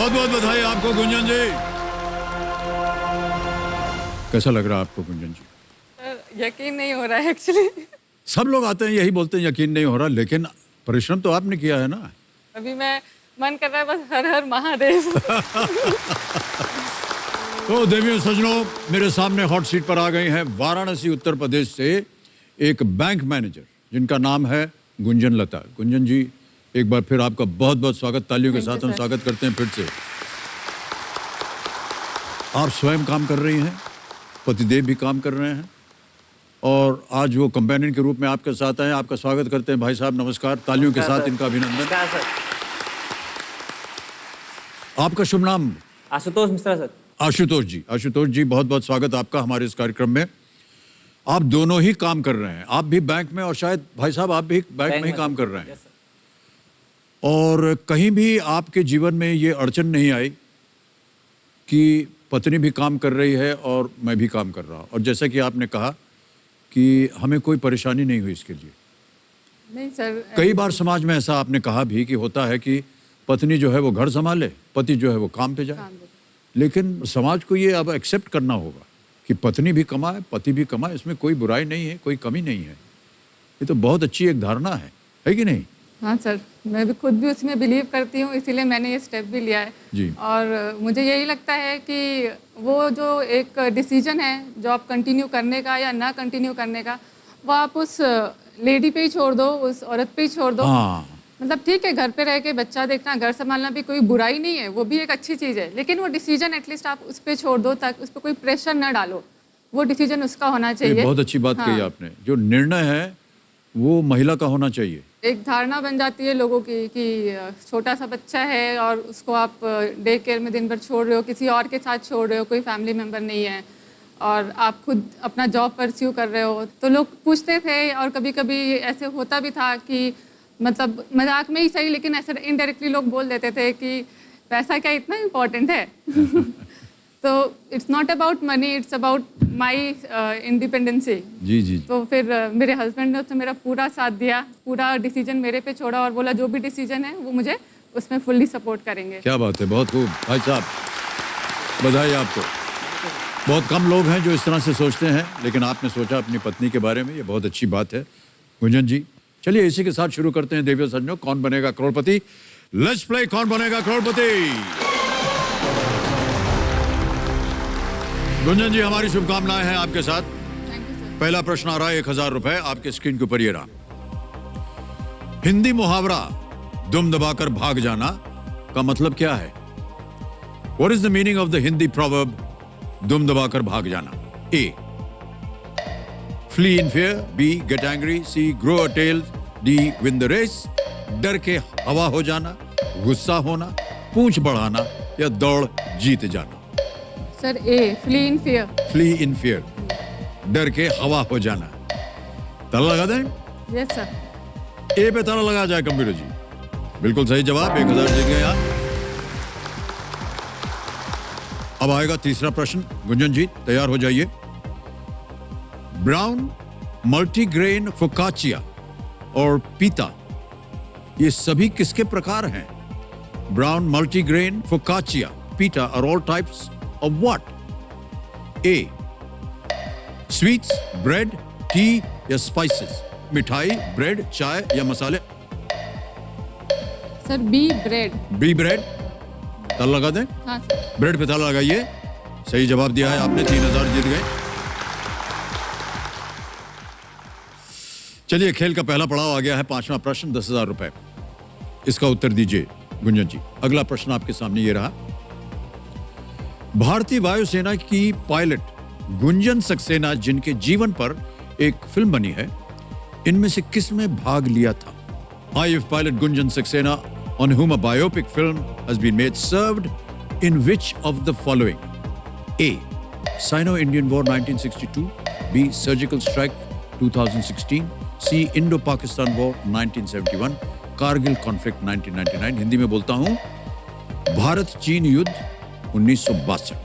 बहुत बहुत बधाई आपको गुंजन जी। कैसा लग रहा है आपको गुंजन जी? सर यकीन नहीं हो रहा है एक्चुअली। सब लोग आते हैं यही बोलते हैं यकीन नहीं हो रहा, लेकिन परिश्रम तो आपने किया है ना। अभी मैं मन कर रहा है बस हर हर महादेव। तो देवियों सज्जनों, मेरे सामने हॉट सीट पर आ गई हैं वाराणसी उत्तर प्रदेश से एक बैंक मैनेजर जिनका नाम है गुंजन लता। गुंजन जी, एक बार फिर आपका बहुत बहुत स्वागत। तालियों के साथ हम स्वागत करते हैं फिर से। आप स्वयं काम कर रही हैं, पतिदेव भी काम कर रहे हैं और आज वो कंपेनियन के रूप में आपके साथ आए। आपका स्वागत करते हैं भाई साहब, नमस्कार। तालियों के साथ इनका अभिनंदन। आपका शुभ नाम? आशुतोष मिश्रा सर। आशुतोष जी, आशुतोष जी बहुत बहुत स्वागत आपका हमारे इस कार्यक्रम में। आप दोनों ही काम कर रहे हैं, आप भी बैंक में और शायद भाई साहब आप भी बैंक में ही काम कर रहे हैं। और कहीं भी आपके जीवन में ये अड़चन नहीं आई कि पत्नी भी काम कर रही है और मैं भी काम कर रहा हूँ, और जैसा कि आपने कहा कि हमें कोई परेशानी नहीं हुई इसके लिए? नहीं सर, कई बार समाज में ऐसा आपने कहा भी कि होता है कि पत्नी जो है वो घर संभाले, पति जो है वो काम पे जाए, लेकिन समाज को ये अब एक्सेप्ट करना होगा कि पत्नी भी कमाए पति भी कमाए, इसमें कोई बुराई नहीं है, कोई कमी नहीं है। ये तो बहुत अच्छी एक धारणा है कि नहीं? हाँ सर, मैं भी खुद भी उसमें बिलीव करती हूँ, इसीलिए मैंने ये स्टेप भी लिया है जी। और मुझे यही लगता है कि वो जो एक डिसीजन है जॉब कंटिन्यू करने का या ना कंटिन्यू करने का, वो आप उस लेडी पे ही छोड़ दो, उस औरत पे ही छोड़ दो। हाँ। मतलब ठीक है, घर पे रह के बच्चा देखना, घर संभालना भी कोई बुराई नहीं है, वो भी एक अच्छी चीज़ है, लेकिन वो डिसीजन एटलीस्ट आप उस पर छोड़ दो ताकि उस पर कोई प्रेशर ना डालो। वो डिसीजन उसका होना चाहिए। बहुत अच्छी बात कही आपने। जो निर्णय है वो महिला का होना चाहिए। एक धारणा बन जाती है लोगों की कि छोटा सा बच्चा है और उसको आप डे केयर में दिन भर छोड़ रहे हो, किसी और के साथ छोड़ रहे हो, कोई फैमिली मेम्बर नहीं है और आप खुद अपना जॉब परस्यू कर रहे हो। तो लोग पूछते थे और कभी कभी ऐसे होता भी था कि मतलब मजाक में ही सही, लेकिन ऐसे इनडायरेक्टली लोग बोल देते थे कि पैसा क्या इतना इम्पोर्टेंट है। तो it's not about money, it's about my independency. जी जी। तो फिर मेरे हस्बैंड ने उससे मेरा पूरा साथ दिया, पूरा डिसीजन मेरे पे छोड़ा और बोला जो भी डिसीजन है वो मुझे उसमें फुल्ली सपोर्ट करेंगे। क्या बात है, बहुत खूब भाई साहब, बधाई आपको। बहुत कम लोग हैं जो इस तरह से सोचते हैं, लेकिन आपने सोचा अपनी पत्नी के बारे में, ये बहुत अच्छी बात है। गुंजन जी, चलिए इसी के साथ शुरू करते हैं देवियों सज्जनों, कौन बनेगा करोड़पति। लेट्स प्ले कौन बनेगा करोड़पति। गुंजन जी, हमारी शुभकामनाएं हैं आपके साथ। पहला प्रश्न आ रहा है 1000 रुपए आपके स्क्रीन के ऊपर ये रहा। हिंदी मुहावरा दुम दबाकर भाग जाना का मतलब क्या है? What is the meaning of the Hindi proverb दुम दबाकर भाग जाना? A. Flee in fear. B. Get angry. C. Grow a tail. D. Win the race. डर के हवा हो जाना, गुस्सा होना, पूंछ बढ़ाना या दौड़ जीत जाना? Sir A, flee in fear. Flee in fear, डर के हवा हो जाना। ताला लगा दें? Yes sir. ए पे ताला लगा जाए कंप्यूटर जी। बिल्कुल सही जवाब, 1000 जीत गए आप। अब आएगा तीसरा प्रश्न। गुंजन जी तैयार हो जाइए। ब्राउन मल्टीग्रेन फोकाचिया और पीता, ये सभी किसके प्रकार हैं? Brown multigrain focaccia pita are all types of what? A. Sweets, bread, tea या spices? मिठाई, ब्रेड, चाय या मसाले? Sir B, bread. B, bread. ताला लगा दें? हाँ सर। ब्रेड पे ताला लगाइए। सही जवाब दिया है आपने, 3000 जीत गए। चलिए, खेल का पहला पड़ाव आ गया है, पांचवा प्रश्न, 10,000 रुपए। इसका उत्तर दीजिए गुंजन जी। अगला प्रश्न आपके सामने ये रहा। भारतीय वायुसेना की पायलट गुंजन सक्सेना, जिनके जीवन पर एक फिल्म बनी है, इनमें से किसमें भाग लिया था? IAF pilot Gunjan Saxena, on whom a biopic film has been made, served in which of the following? A. Sino-Indian War 1962. B. Surgical Strike 2016. C. Indo-Pakistan War 1971. Kargil conflict 1999। Hindi में बोलता हूं, भारत चीन युद्ध 1962,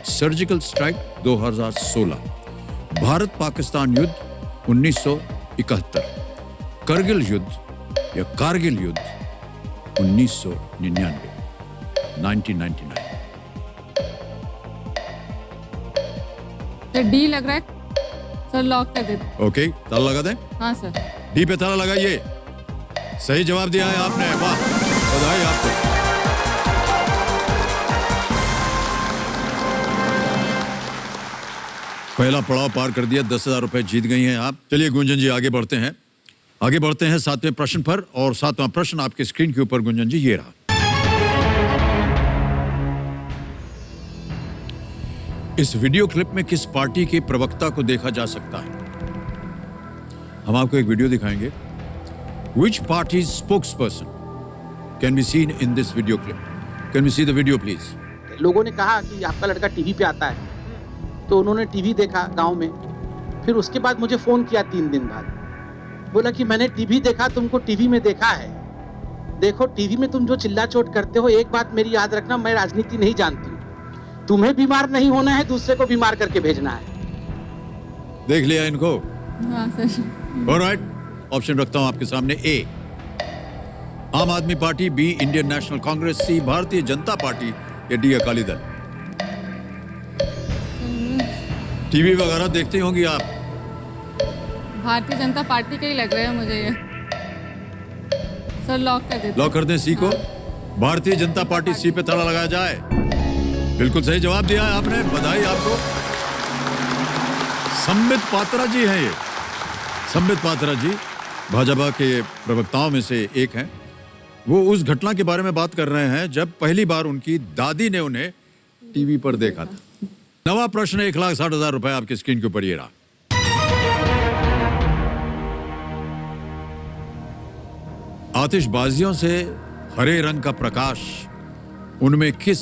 सर्जिकल स्ट्राइक 2016, भारत पाकिस्तान युद्ध 1971, करगिल युद्ध या कारगिल युद्ध 1999। 1999। सर डी लग रहा है, सर लॉक कर देते। ओके, ताला लगा दें। हाँ सर। डी पे ताला लगाइए। सही जवाब दिया है आपने, वाह, बधाई आपको। पहला पड़ाव पार कर दिया, 10,000 रुपए जीत गई हैं आप। चलिए गुंजन जी आगे बढ़ते हैं। आगे बढ़ते हैं 7वें प्रश्न पर, और 7वां प्रश्न आपके स्क्रीन के ऊपर गुंजन जी ये रहा। इस वीडियो क्लिप में किस पार्टी के प्रवक्ता को देखा जा सकता है? हम आपको एक वीडियो दिखाएंगे। Which party's spokesperson can be seen in this video clip? Can we see the video, please? लोगों ने कहा कि आपका लड़का टीवी पे आता है, तो उन्होंने टीवी देखा गांव में। फिर उसके बाद मुझे फोन किया 3 दिन बाद, बोला कि मैंने टीवी देखा, तुमको टीवी में देखा है। देखो टीवी में तुम जो चिल्ला चोट करते हो, एक बात मेरी याद रखना, मैं राजनीति नहीं जानती हूँ। तुम्हें बीमार नहीं होना है, दूसरे को बीमार करके भेजना है। देख लिया इनको? हाँ सर। ऑलराइट, ऑप्शन रखता हूं आपके सामने। A Aam Aadmi Party, B Indian National Congress, C Bharatiya Janata party, या डी अकाली दल। टीवी वगैरह देखते होंगी आप? भारतीय जनता पार्टी के ही लग रहे हैं मुझे ये। सर लॉक कर देते। लॉक कर दें सी को? भारतीय जनता पार्टी, सी पे ताला लगाया जाए। बिल्कुल सही जवाब दिया है आपने, बधाई आपको। संबित पात्रा जी हैं ये। संबित पात्रा जी भाजपा के प्रवक्ताओं में से एक हैं। वो उस घटना के बारे में बात कर रहे हैं जब पहली बार उनकी दादी ने उन्हें टीवी पर देखा था। 9वां प्रश्न, 1,60,000 रुपए आपके स्क्रीन के ऊपर ये रहा। आतिशबाजियों से हरे रंग का प्रकाश उनमें किस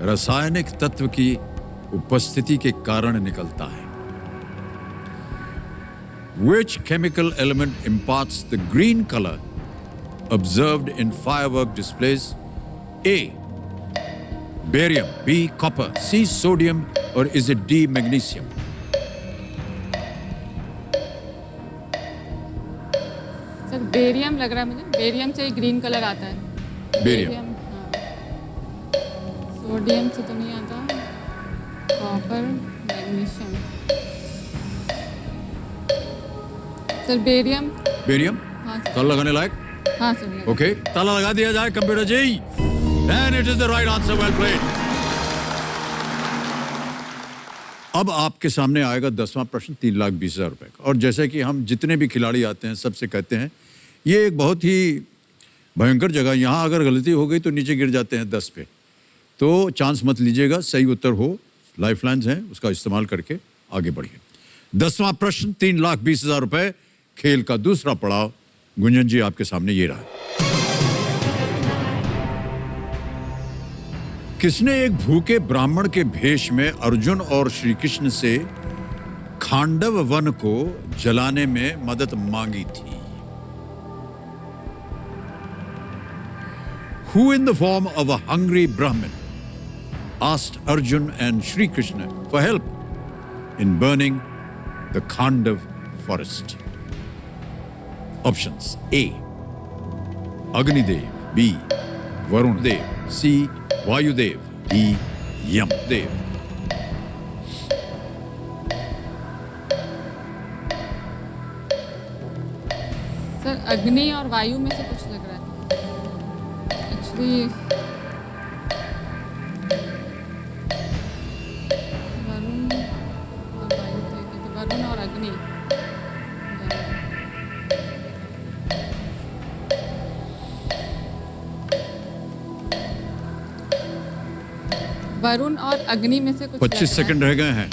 रासायनिक तत्व की उपस्थिति के कारण निकलता है? Which chemical element imparts the green color observed in firework displays? A. Barium, B. Copper, C. Sodium, or is it D. Magnesium? Sir barium लग रहा है मुझे। बेरियम से ग्रीन कलर आता है। बेरियम। हाँ। सोडियम से तो नहीं आता। Copper, magnesium. Sir barium. Barium? हाँ सर। ताला लगाने लायक? हाँ सर। ओके, ताला लगा दिया जाए computer ji. And it is the right answer, well played. अब आपके सामने आएगा 10वां प्रश्न, 3,20,000 रुपए का। और जैसे कि हम जितने भी खिलाड़ी आते हैं सबसे कहते हैं, ये एक बहुत ही भयंकर जगह, यहाँ अगर गलती हो गई तो नीचे गिर जाते हैं 10 पे। तो चांस मत लीजिएगा, सही उत्तर हो, लाइफलाइंस हैं, उसका इस्तेमाल करके आगे बढ़िए। 10वां प्रश्न, 3,20,000 रुपए, खेल का दूसरा पड़ाव। गुंजन जी आपके सामने ये रहा। किसने एक भूखे ब्राह्मण के भेष में अर्जुन और श्री कृष्ण से खांडव वन को जलाने में मदद मांगी थी? Who in the form of a hungry Brahmin asked Arjun and Shri Krishna for help in burning the Khandav forest? Options: A. Agnidev, B. Varun Dev, C. Vayudev, D. Yamdev. Sir अग्नि और वायु में से कुछ लग रहा है actually. Varun और वायु थे, तो वरुण और अग्नि। वरुण और अग्नि में से कुछ 25 सेकंड रह गए हैं।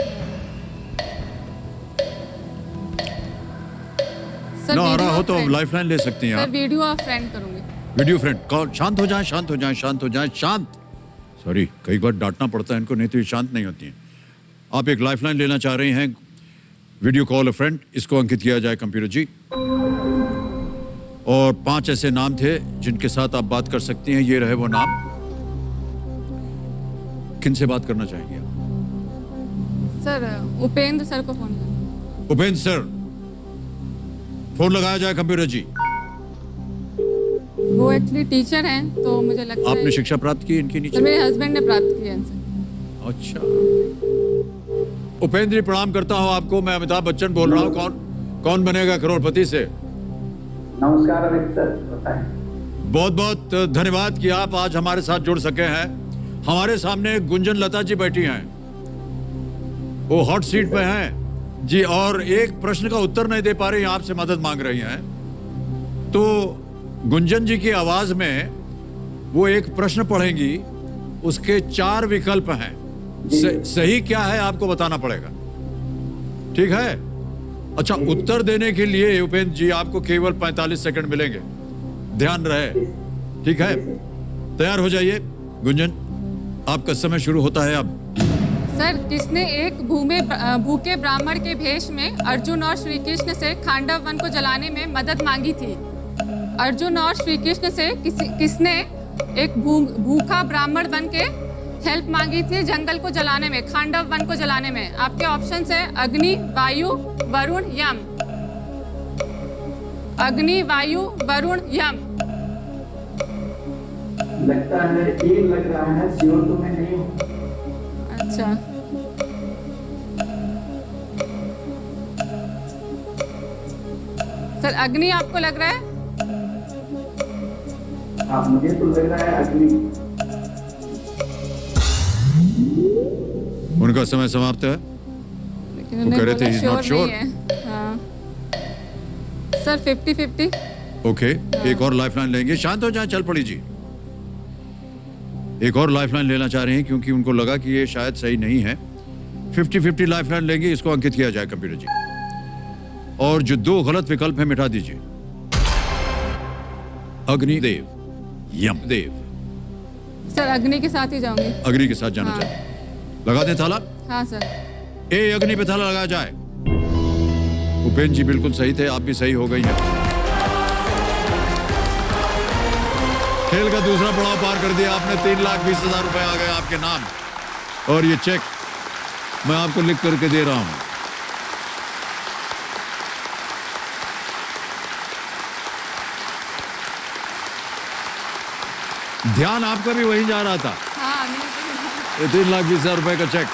सर ना आ रहा हो तो वीडियो लाइफलाइन ले सकती हैं सर आप। वीडियो ऑफ फ्रेंड करूंगी। Video friend call. शांत हो जाएं, शांत हो जाएं, शांत हो जाएं, शांत। सॉरी, कई बार डांटना पड़ता है इनको, नहीं तो ये शांत नहीं होती हैं। आप एक लाइफलाइन लेना चाह रही हैं, वीडियो कॉल अ फ्रेंड, इसको अंकित किया जाए कंप्यूटर जी। और 5 ऐसे नाम थे जिनके साथ आप बात कर सकती हैं, ये रहे वो नाम। किन से बात करना चाहेंगे आप? सर उपेंद्र सर को फोन करें। उपेंद्र सर, फोन लगाया जाए कंप्यूटर जी। वो एक्चुअली टीचर हैं, तो मुझे लगता है आपने शिक्षा प्राप्त की इनके तो नीचे? मेरे हस्बैंड ने प्राप्त किया इनसे। अच्छा। उपेंद्र जी, प्रणाम करता हूं आपको। मैं अमिताभ बच्चन बोल रहा हूं। कौन बनेगा करोड़पति से। नमस्कार अमित सर, बताएं। बहुत बहुत धन्यवाद कि आप आज हमारे साथ जुड़ सके हैं। हमारे सामने गुंजन लता जी बैठी हैं, वो हॉट सीट पे हैं जी, और एक प्रश्न का उत्तर नहीं दे पा रही हैं, आपसे मदद मांग रही हैं। तो गुंजन जी की आवाज में वो एक प्रश्न पढ़ेंगी, उसके 4 विकल्प हैं। सही क्या है आपको बताना पड़ेगा, ठीक है? अच्छा, उत्तर देने के लिए उपेंद्र जी आपको केवल 45 सेकंड मिलेंगे, ध्यान रहे, ठीक है? तैयार हो जाइए। गुंजन, आपका समय शुरू होता है अब। सर, किसने एक भूखे ब्राह्मण के भेष में अर्जुन और श्री कृष्ण से खांडव वन को जलाने में मदद मांगी थी? अर्जुन और श्री कृष्ण से किसने एक भूखा ब्राह्मण बन के हेल्प मांगी थी जंगल को जलाने में, खांडव वन को जलाने में? आपके ऑप्शंस है अग्नि, वायु, वरुण, यम। अग्नि, वायु, वरुण, यम। लगता है ये लग रहा है, श्योर तो मैं नहीं हूँ। अच्छा, सर अग्नि आपको लग रहा है? हाँ, मुझे तो लग रहा है अग्नि। उनका समय समाप्त है। लेकिन वो कह रहे थे उन्होंने he's not बोला sure। नहीं है। हाँ। सर 50-50। ओके, एक और लाइफलाइन लेंगे। शांत हो जाए, चल पड़ी जी। एक और लाइफलाइन लेना चाह रहे हैं क्योंकि उनको लगा कि ये शायद सही नहीं है। 50-50 लाइफलाइन लेंगे, इसको अंकित किया जाए कंप्यूटर जी। और जो 2 गलत विकल्प है मिटा दीजिए। अग्निदेव, यमदेव। सर अग्नि के साथ ही जाऊंगी। अग्नि के साथ जाना हाँ। चाहते हैं। लगा दें ताला। हाँ सर। ए, अग्नि पे ताला लगाया जाए। उपेंद्र जी बिल्कुल सही थे, आप भी सही हो गई हैं। खेल का दूसरा पड़ाव पार कर दिया आपने। 3,20,000 रुपए आ गए आपके नाम, और ये चेक मैं आपको लिख करके दे रहा हूं। ध्यान आपका भी वहीं जा रहा था। हाँ, 3,20,000 रुपए का चेक।